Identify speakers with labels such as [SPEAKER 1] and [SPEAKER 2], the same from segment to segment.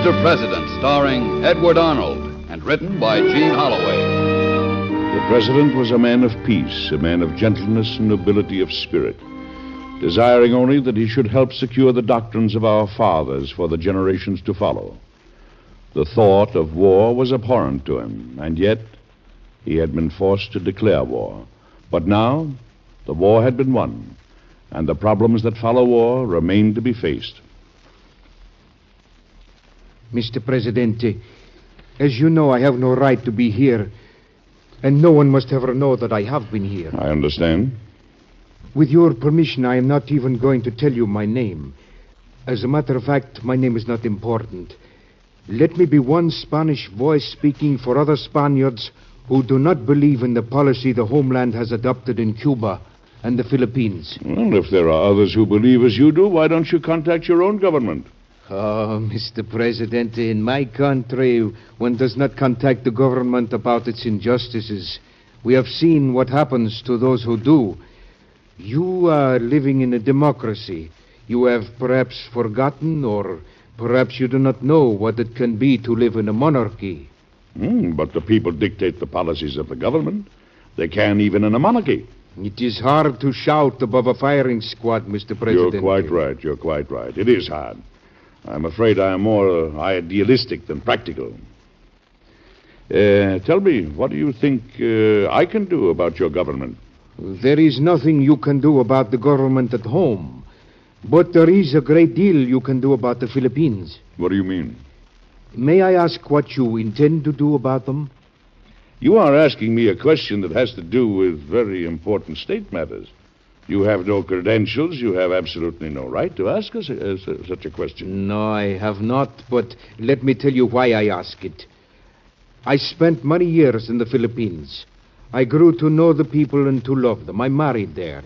[SPEAKER 1] Mr. President, starring Edward Arnold, and written by Gene Holloway.
[SPEAKER 2] The president was a man of peace, a man of gentleness and nobility of spirit, desiring only that he should help secure the doctrines of our fathers for the generations to follow. The thought of war was abhorrent to him, and yet he had been forced to declare war. But now the war had been won, and the problems that follow war remained to be faced.
[SPEAKER 3] Mr. Presidente, as you know, I have no right to be here, and no one must ever know that I have been here.
[SPEAKER 2] I understand.
[SPEAKER 3] With your permission, I am not even going to tell you my name. As a matter of fact, my name is not important. Let me be one Spanish voice speaking for other Spaniards who do not believe in the policy the homeland has adopted in Cuba and the Philippines.
[SPEAKER 2] Well, if there are others who believe as you do, why don't you contact your own government?
[SPEAKER 3] Oh, Mr. President, in my country, one does not contact the government about its injustices. We have seen what happens to those who do. You are living in a democracy. You have perhaps forgotten, or perhaps you do not know what it can be to live in a monarchy.
[SPEAKER 2] But the people dictate the policies of the government. They can even in a monarchy.
[SPEAKER 3] It is hard to shout above a firing squad, Mr. President.
[SPEAKER 2] You're quite right. You're quite right. It is hard. I'm afraid I am more idealistic than practical. Tell me, what do you think I can do about your government?
[SPEAKER 3] There is nothing you can do about the government at home, but there is a great deal you can do about the Philippines.
[SPEAKER 2] What do you mean?
[SPEAKER 3] May I ask what you intend to do about them?
[SPEAKER 2] You are asking me a question that has to do with very important state matters. You have no credentials. You have absolutely no right to ask us such a question.
[SPEAKER 3] No, I have not, but let me tell you why I ask it. I spent many years in the Philippines. I grew to know the people and to love them. I married there.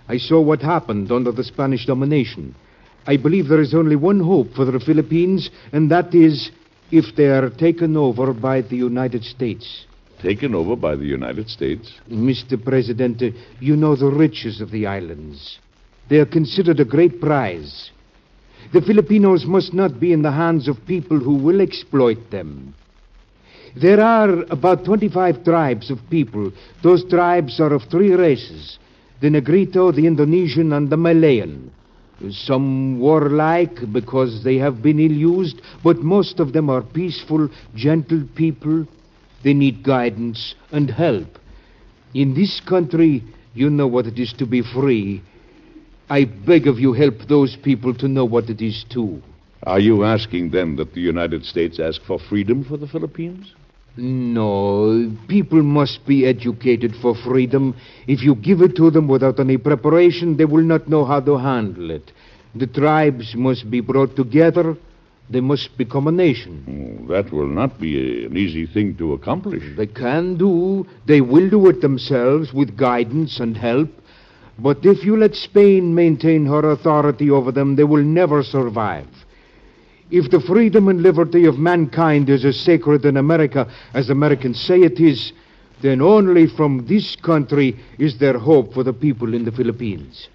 [SPEAKER 3] I saw what happened under the Spanish domination. I believe there is only one hope for the Philippines, and that is if they are taken over by the United States.
[SPEAKER 2] Taken over by the United States?
[SPEAKER 3] Mr. President, you know the riches of the islands. They are considered a great prize. The Filipinos must not be in the hands of people who will exploit them. There are about 25 tribes of people. Those tribes are of three races: the Negrito, the Indonesian, and the Malayan. Some warlike because they have been ill-used, but most of them are peaceful, gentle people. They need guidance and help. In this country, you know what it is to be free. I beg of you, help those people to know what it is too.
[SPEAKER 2] Are you asking then that the United States ask for freedom for the Philippines?
[SPEAKER 3] No, people must be educated for freedom. If you give it to them without any preparation, they will not know how to handle it. The tribes must be brought together. They must become a nation.
[SPEAKER 2] That will not be an easy thing to accomplish.
[SPEAKER 3] They can do. They will do it themselves with guidance and help. But if you let Spain maintain her authority over them, they will never survive. If the freedom and liberty of mankind is as sacred in America as Americans say it is, then only from this country is there hope for the people in the Philippines.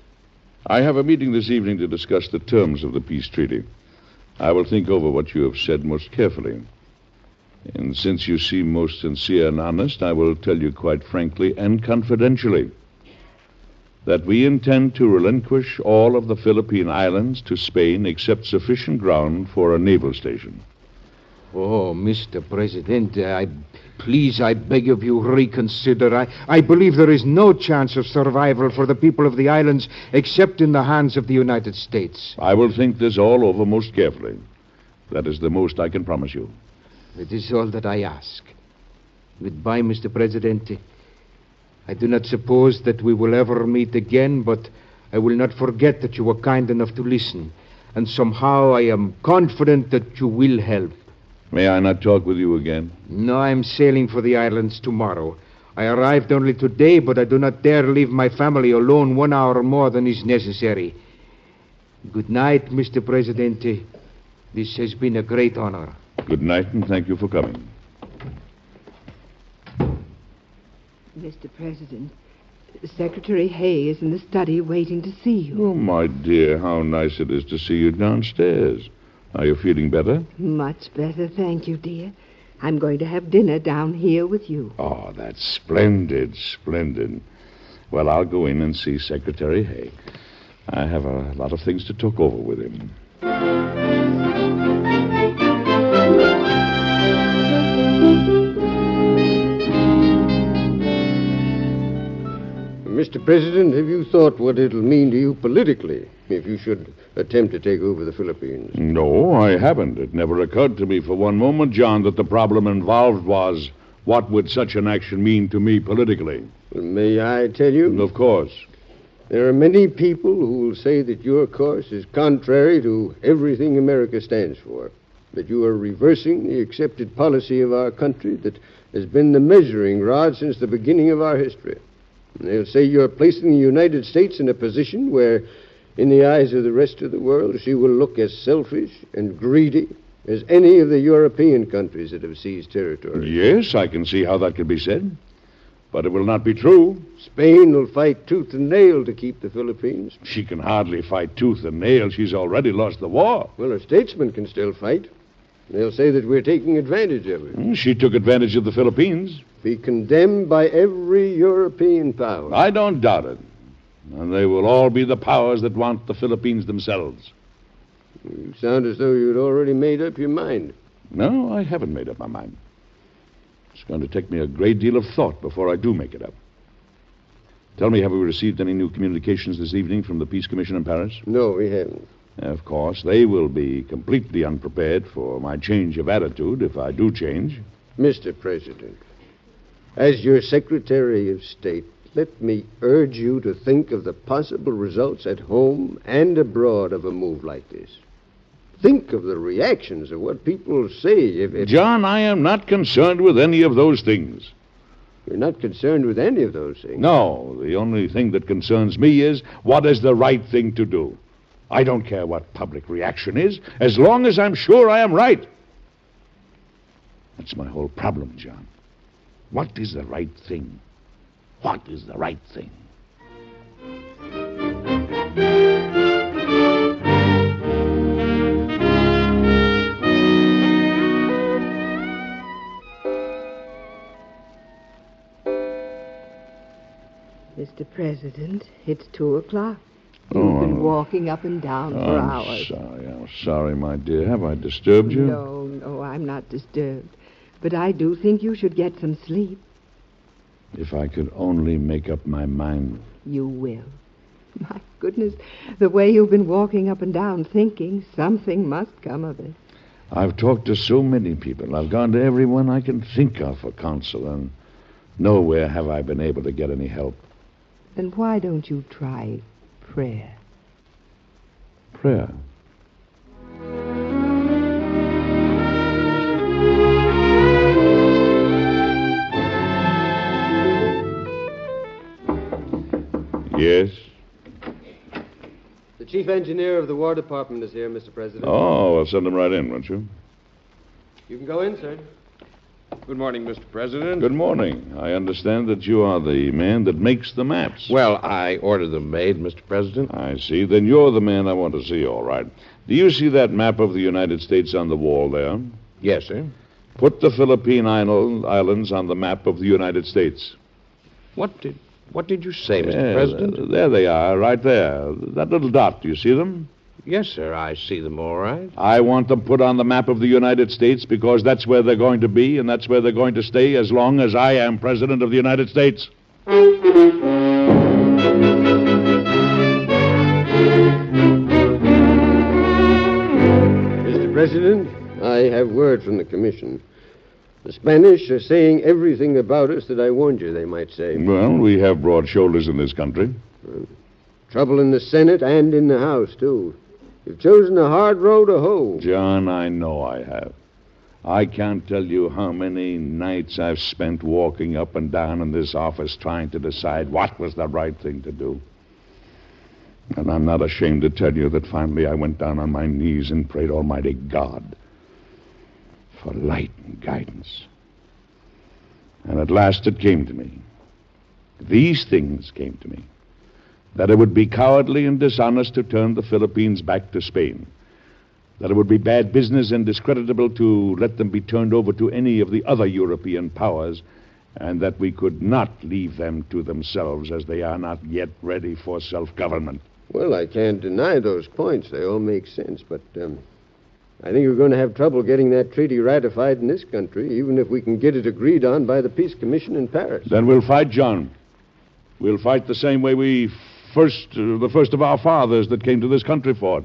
[SPEAKER 2] I have a meeting this evening to discuss the terms of the peace treaty. I will think over what you have said most carefully. And since you seem most sincere and honest, I will tell you quite frankly and confidentially that we intend to relinquish all of the Philippine Islands to Spain except sufficient ground for a naval station.
[SPEAKER 3] Oh, Mr. President, I beg of you, reconsider. I believe there is no chance of survival for the people of the islands except in the hands of the United States.
[SPEAKER 2] I will think this all over most carefully. That is the most I can promise you.
[SPEAKER 3] It is all that I ask. Goodbye, Mr. President. I do not suppose that we will ever meet again, but I will not forget that you were kind enough to listen. And somehow I am confident that you will help.
[SPEAKER 2] May I not talk with you again?
[SPEAKER 3] No, I'm sailing for the islands tomorrow. I arrived only today, but I do not dare leave my family alone 1 hour more than is necessary. Good night, Mr. Presidente. This has been a great honor.
[SPEAKER 2] Good night, and thank you for coming.
[SPEAKER 4] Mr. President, Secretary Hay is in the study waiting to see you.
[SPEAKER 2] Oh, my dear, how nice it is to see you downstairs. Are you feeling better?
[SPEAKER 4] Much better, thank you, dear. I'm going to have dinner down here with you.
[SPEAKER 2] Oh, that's splendid, splendid. Well, I'll go in and see Secretary Hay. I have a lot of things to talk over with him.
[SPEAKER 5] Mr. President, have you thought what it'll mean to you politically if you should attempt to take over the Philippines?
[SPEAKER 2] No, I haven't. It never occurred to me for one moment, John, that the problem involved was what would such an action mean to me politically.
[SPEAKER 5] Well, may I tell you?
[SPEAKER 2] Of course.
[SPEAKER 5] There are many people who will say that your course is contrary to everything America stands for, that you are reversing the accepted policy of our country that has been the measuring rod since the beginning of our history. And they'll say you're placing the United States in a position where, in the eyes of the rest of the world, she will look as selfish and greedy as any of the European countries that have seized territory.
[SPEAKER 2] Yes, I can see how that could be said. But it will not be true.
[SPEAKER 5] Spain will fight tooth and nail to keep the Philippines.
[SPEAKER 2] She can hardly fight tooth and nail. She's already lost the war.
[SPEAKER 5] Well, her statesmen can still fight. They'll say that we're taking advantage of it.
[SPEAKER 2] She took advantage of the Philippines.
[SPEAKER 5] Be condemned by every European power.
[SPEAKER 2] I don't doubt it. And they will all be the powers that want the Philippines themselves.
[SPEAKER 5] You sound as though you'd already made up your mind.
[SPEAKER 2] No, I haven't made up my mind. It's going to take me a great deal of thought before I do make it up. Tell me, have we received any new communications this evening from the Peace Commission in Paris?
[SPEAKER 5] No, we haven't.
[SPEAKER 2] Of course, they will be completely unprepared for my change of attitude if I do change.
[SPEAKER 5] Mr. President, as your Secretary of State, let me urge you to think of the possible results at home and abroad of a move like this. Think of the reactions of what people will say if...
[SPEAKER 2] John, I am not concerned with any of those things.
[SPEAKER 5] You're not concerned with any of those things?
[SPEAKER 2] No, the only thing that concerns me is what is the right thing to do. I don't care what public reaction is, as long as I'm sure I am right. That's my whole problem, John. What is the right thing? What is the right thing?
[SPEAKER 4] Mr. President, it's 2:00.
[SPEAKER 2] Oh.
[SPEAKER 4] You've been walking up and down for hours.
[SPEAKER 2] I'm sorry, my dear. Have I disturbed you?
[SPEAKER 4] No, I'm not disturbed. But I do think you should get some sleep.
[SPEAKER 2] If I could only make up my mind.
[SPEAKER 4] You will. My goodness, the way you've been walking up and down thinking, something must come of it.
[SPEAKER 2] I've talked to so many people. I've gone to everyone I can think of for counsel, and nowhere have I been able to get any help.
[SPEAKER 4] Then why don't you try prayer?
[SPEAKER 2] Prayer? Yes?
[SPEAKER 5] The chief engineer of the War Department is here, Mr. President.
[SPEAKER 2] Oh, well, send him right in, won't you?
[SPEAKER 5] You can go in, sir.
[SPEAKER 6] Good morning, Mr. President.
[SPEAKER 2] Good morning. I understand that you are the man that makes the maps.
[SPEAKER 6] Well, I ordered them made, Mr. President.
[SPEAKER 2] I see. Then you're the man I want to see, all right. Do you see that map of the United States on the wall there?
[SPEAKER 6] Yes, sir.
[SPEAKER 2] Put the Philippine Islands on the map of the United States.
[SPEAKER 6] What did you say, Mr. President?
[SPEAKER 2] There they are, right there. That little dot, do you see them?
[SPEAKER 6] Yes, sir. I see them all right.
[SPEAKER 2] I want them put on the map of the United States because that's where they're going to be, and that's where they're going to stay as long as I am President of the United States.
[SPEAKER 5] Mr. President, I have word from the Commission. The Spanish are saying everything about us that I warned you they might say.
[SPEAKER 2] Well, we have broad shoulders in this country.
[SPEAKER 5] Trouble in the Senate and in the House, too. You've chosen a hard row to hoe.
[SPEAKER 2] John, I know I have. I can't tell you how many nights I've spent walking up and down in this office trying to decide what was the right thing to do. And I'm not ashamed to tell you that finally I went down on my knees and prayed Almighty God for light and guidance. And at last it came to me. These things came to me. That it would be cowardly and dishonest to turn the Philippines back to Spain. that it would be bad business and discreditable to let them be turned over to any of the other European powers, and that we could not leave them to themselves, as they are not yet ready for self-government.
[SPEAKER 5] Well, I can't deny those points. They all make sense, but I think we're going to have trouble getting that treaty ratified in this country, even if we can get it agreed on by the Peace Commission in Paris.
[SPEAKER 2] Then we'll fight, John. We'll fight the same way the first of our fathers that came to this country fought.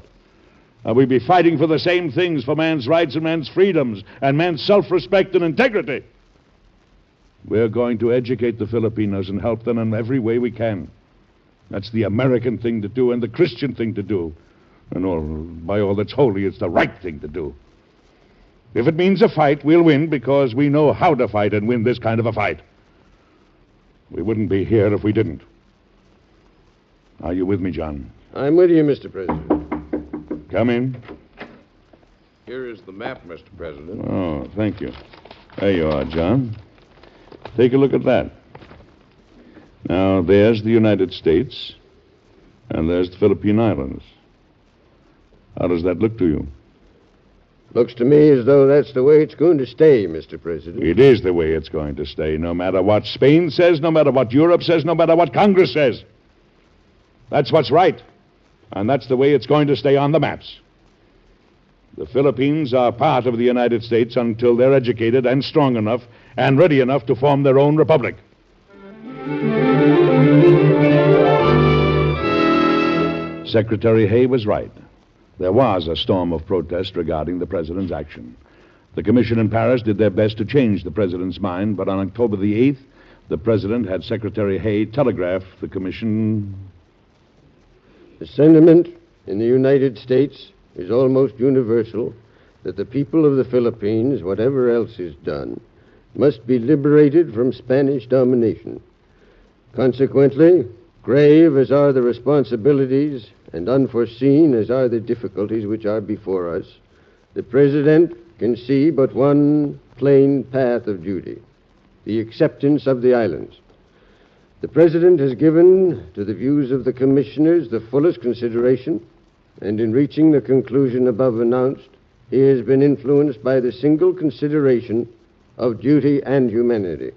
[SPEAKER 2] We'll be fighting for the same things, for man's rights and man's freedoms and man's self-respect and integrity. We're going to educate the Filipinos and help them in every way we can. That's the American thing to do and the Christian thing to do. And by all that's holy, it's the right thing to do. If it means a fight, we'll win because we know how to fight and win this kind of a fight. We wouldn't be here if we didn't. Are you with me, John?
[SPEAKER 5] I'm with you, Mr. President.
[SPEAKER 2] Come in.
[SPEAKER 6] Here is the map, Mr. President.
[SPEAKER 2] Oh, thank you. There you are, John. Take a look at that. Now, there's the United States, and there's the Philippine Islands. How does that look to you?
[SPEAKER 5] Looks to me as though that's the way it's going to stay, Mr. President.
[SPEAKER 2] It is the way it's going to stay, no matter what Spain says, no matter what Europe says, no matter what Congress says. That's what's right, and that's the way it's going to stay on the maps. The Philippines are part of the United States until they're educated and strong enough and ready enough to form their own republic. Secretary Hay was right. There was a storm of protest regarding the president's action. The commission in Paris did their best to change the president's mind, but on October the 8th, the president had Secretary Hay telegraph the commission.
[SPEAKER 5] The sentiment in the United States is almost universal that the people of the Philippines, whatever else is done, must be liberated from Spanish domination. Consequently, grave as are the responsibilities and unforeseen as are the difficulties which are before us, the President can see but one plain path of duty: the acceptance of the islands. The President has given to the views of the commissioners the fullest consideration, and in reaching the conclusion above announced, he has been influenced by the single consideration of duty and humanity.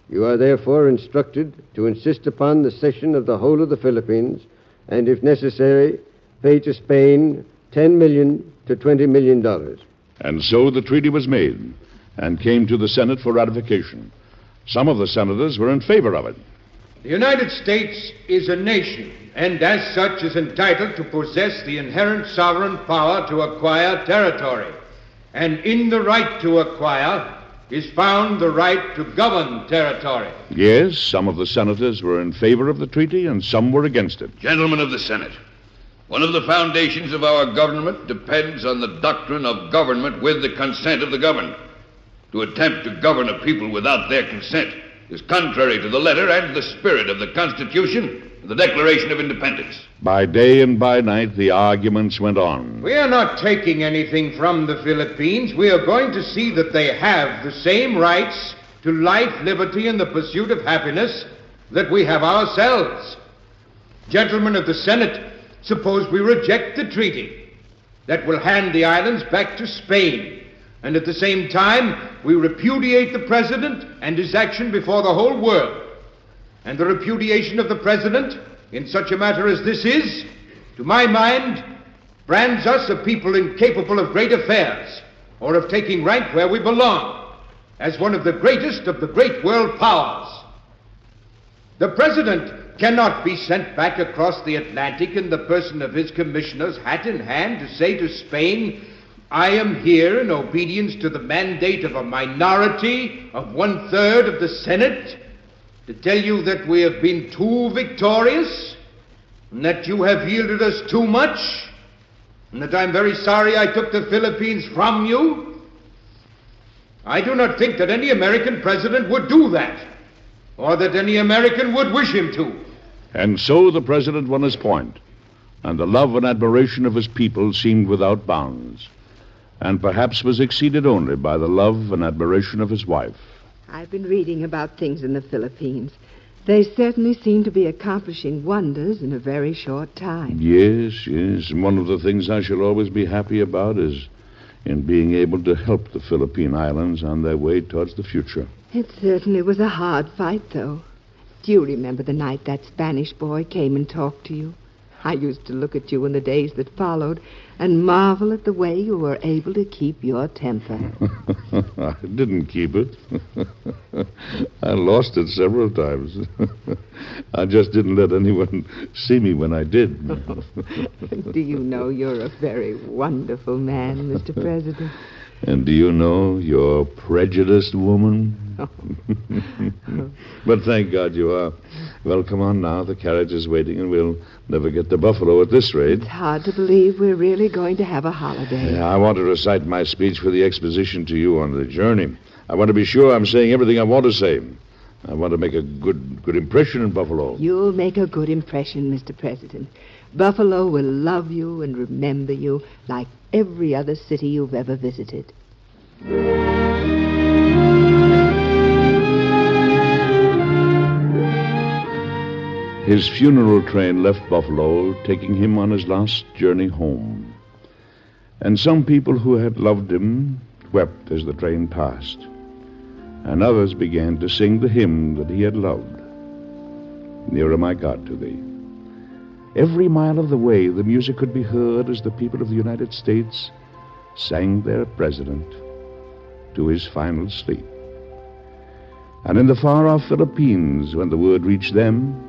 [SPEAKER 5] You are therefore instructed to insist upon the cession of the whole of the Philippines, and if necessary, pay to Spain $10 million to $20 million.
[SPEAKER 2] And so the treaty was made and came to the Senate for ratification. Some of the senators were in favor of it.
[SPEAKER 3] The United States is a nation, and as such is entitled to possess the inherent sovereign power to acquire territory. And in the right to acquire is found the right to govern territory.
[SPEAKER 2] Yes, some of the senators were in favor of the treaty and some were against it.
[SPEAKER 1] Gentlemen of the Senate, one of the foundations of our government depends on the doctrine of government with the consent of the governed. To attempt to govern a people without their consent is contrary to the letter and the spirit of the Constitution and the Declaration of Independence.
[SPEAKER 2] By day and by night, the arguments went on.
[SPEAKER 3] We are not taking anything from the Philippines. We are going to see that they have the same rights to life, liberty, and the pursuit of happiness that we have ourselves. Gentlemen of the Senate, suppose we reject the treaty that will hand the islands back to Spain, and at the same time we repudiate the President and his action before the whole world. And the repudiation of the President in such a matter as this is, to my mind, brands us a people incapable of great affairs or of taking rank where we belong as one of the greatest of the great world powers. The President cannot be sent back across the Atlantic in the person of his commissioners, hat in hand, to say to Spain, I am here in obedience to the mandate of a minority of 1/3 of the Senate to tell you that we have been too victorious, and that you have yielded us too much, and that I'm very sorry I took the Philippines from you. I do not think that any American president would do that, or that any American would wish him to.
[SPEAKER 2] And so the president won his point, and the love and admiration of his people seemed without bounds, and perhaps was exceeded only by the love and admiration of his wife.
[SPEAKER 4] I've been reading about things in the Philippines. They certainly seem to be accomplishing wonders in a very short time.
[SPEAKER 2] Yes, yes. And one of the things I shall always be happy about is in being able to help the Philippine Islands on their way towards the future.
[SPEAKER 4] It certainly was a hard fight, though. Do you remember the night that Spanish boy came and talked to you? I used to look at you in the days that followed and marvel at the way you were able to keep your temper.
[SPEAKER 2] I didn't keep it. I lost it several times. I just didn't let anyone see me when I did.
[SPEAKER 4] Do you know you're a very wonderful man, Mr. President?
[SPEAKER 2] And do you know you're a prejudiced woman? But thank God you are. Well, come on now. The carriage is waiting, and we'll never get to Buffalo at this rate.
[SPEAKER 4] It's hard to believe we're really going to have a holiday.
[SPEAKER 2] Yeah, I want to recite my speech for the exposition to you on the journey. I want to be sure I'm saying everything I want to say. I want to make a good impression in Buffalo.
[SPEAKER 4] You'll make a good impression, Mr. President. Buffalo will love you and remember you like every other city you've ever visited.
[SPEAKER 2] His funeral train left Buffalo, taking him on his last journey home. And some people who had loved him wept as the train passed. And others began to sing the hymn that he had loved. Nearer, my God, to thee. Every mile of the way, the music could be heard as the people of the United States sang their president to his final sleep. And in the far-off Philippines, when the word reached them,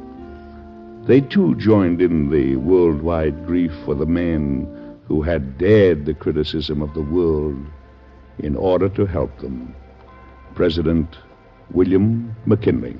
[SPEAKER 2] they too joined in the worldwide grief for the man who had dared the criticism of the world in order to help them, President William McKinley.